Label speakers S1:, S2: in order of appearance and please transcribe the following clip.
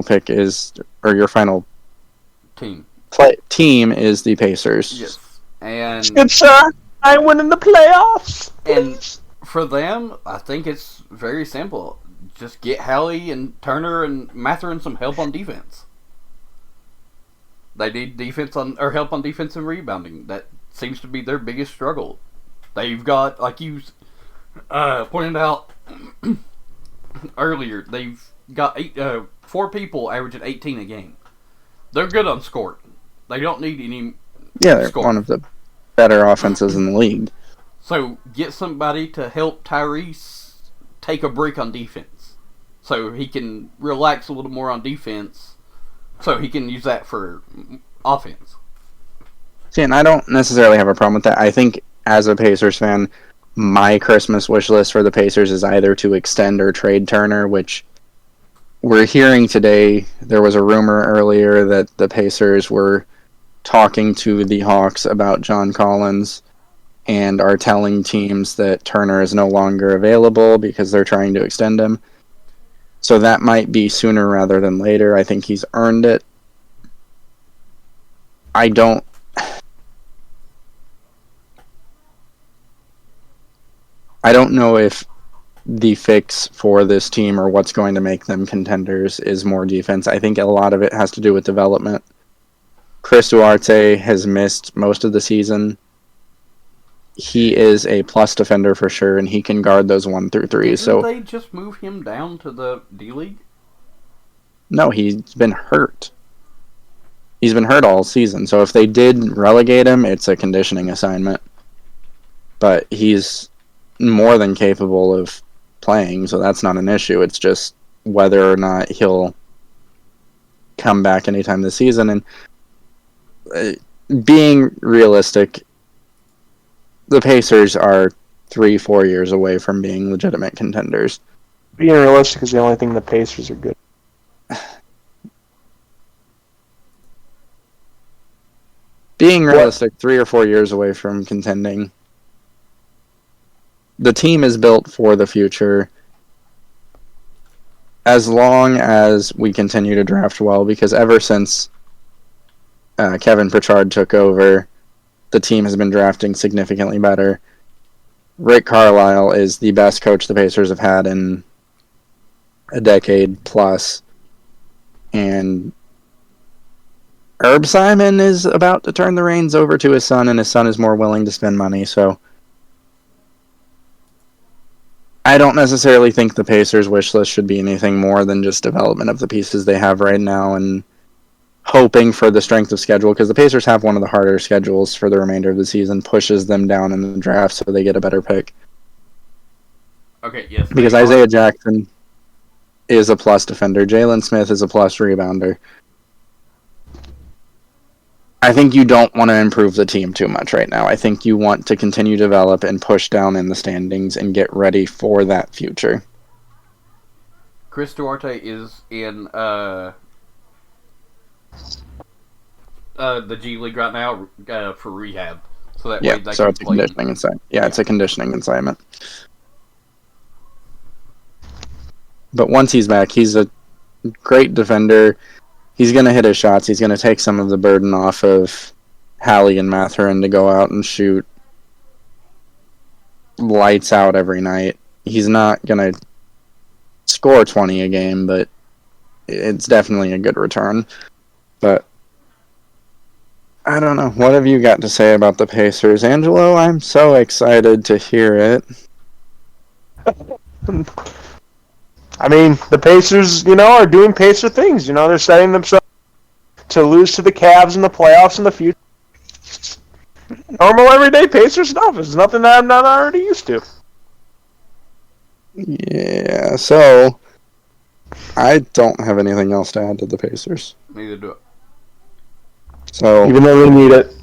S1: pick is, or your final
S2: team.
S1: team is the Pacers.
S2: Yes, and
S3: Good sir, I win in the playoffs.
S2: And for them, I think it's very simple. Just get Hallie and Turner and Mathurin some help on defense. They need defense on or help on defense and rebounding. That seems to be their biggest struggle. They've got, like you pointed out earlier, they've got 4 people averaging 18 a game. They're good on scoring. They don't need any.
S1: Yeah, they're one of the better offenses in the league.
S2: So get somebody to help Tyrese take a break on defense, so he can relax a little more on defense, so he can use that for offense.
S1: See, and I don't necessarily have a problem with that. I think as a Pacers fan, my Christmas wish list for the Pacers is either to extend or trade Turner, which we're hearing today. There was a rumor earlier that the Pacers were talking to the Hawks about John Collins and are telling teams that Turner is no longer available because they're trying to extend him. So that might be sooner rather than later. I think he's earned it. I don't know if the fix for this team or what's going to make them contenders is more defense. I think a lot of it has to do with development. Chris Duarte has missed most of the season. He is a plus defender for sure, and he can guard those 1 through 3.
S2: Didn't
S1: so
S2: they just move him down to the D League?
S1: No, he's been hurt. He's been hurt all season. So if they did relegate him, it's a conditioning assignment. But he's more than capable of playing, so that's not an issue. It's just whether or not he'll come back anytime this season. And being realistic, the Pacers are 3-4 years away from being legitimate contenders.
S3: Being realistic is the only thing the Pacers are good.
S1: Being realistic, 3 or 4 years away from contending. The team is built for the future as long as we continue to draft well, because ever since Kevin Pritchard took over, the team has been drafting significantly better. Rick Carlisle is the best coach the Pacers have had in a decade plus. And Herb Simon is about to turn the reins over to his son, and his son is more willing to spend money, so I don't necessarily think the Pacers' wish list should be anything more than just development of the pieces they have right now and hoping for the strength of schedule, because the Pacers have one of the harder schedules for the remainder of the season, pushes them down in the draft so they get a better pick.
S2: Okay, yes.
S1: Because Isaiah Jackson is a plus defender. Jalen Smith is a plus rebounder. I think you don't want to improve the team too much right now. I think you want to continue to develop and push down in the standings and get ready for that future.
S2: Chris Duarte is in the G League right now for rehab, so that way they
S1: so
S2: can
S1: it's a
S2: play.
S1: conditioning assignment. Yeah, it's a conditioning assignment. But once he's back, he's a great defender. He's going to hit his shots. He's going to take some of the burden off of Hallie and Mathurin to go out and shoot lights out every night. He's not going to score 20 a game, but it's definitely a good return. But I don't know. What have you got to say about the Pacers, Angelo? I'm so excited to hear it.
S3: I mean, the Pacers, are doing Pacer things. They're setting themselves to lose to the Cavs in the playoffs in the future. Normal, everyday Pacer stuff. It's nothing that I'm not already used to.
S1: Yeah, so I don't have anything else to add to the Pacers.
S2: Neither do I.
S1: So
S3: even though they need it.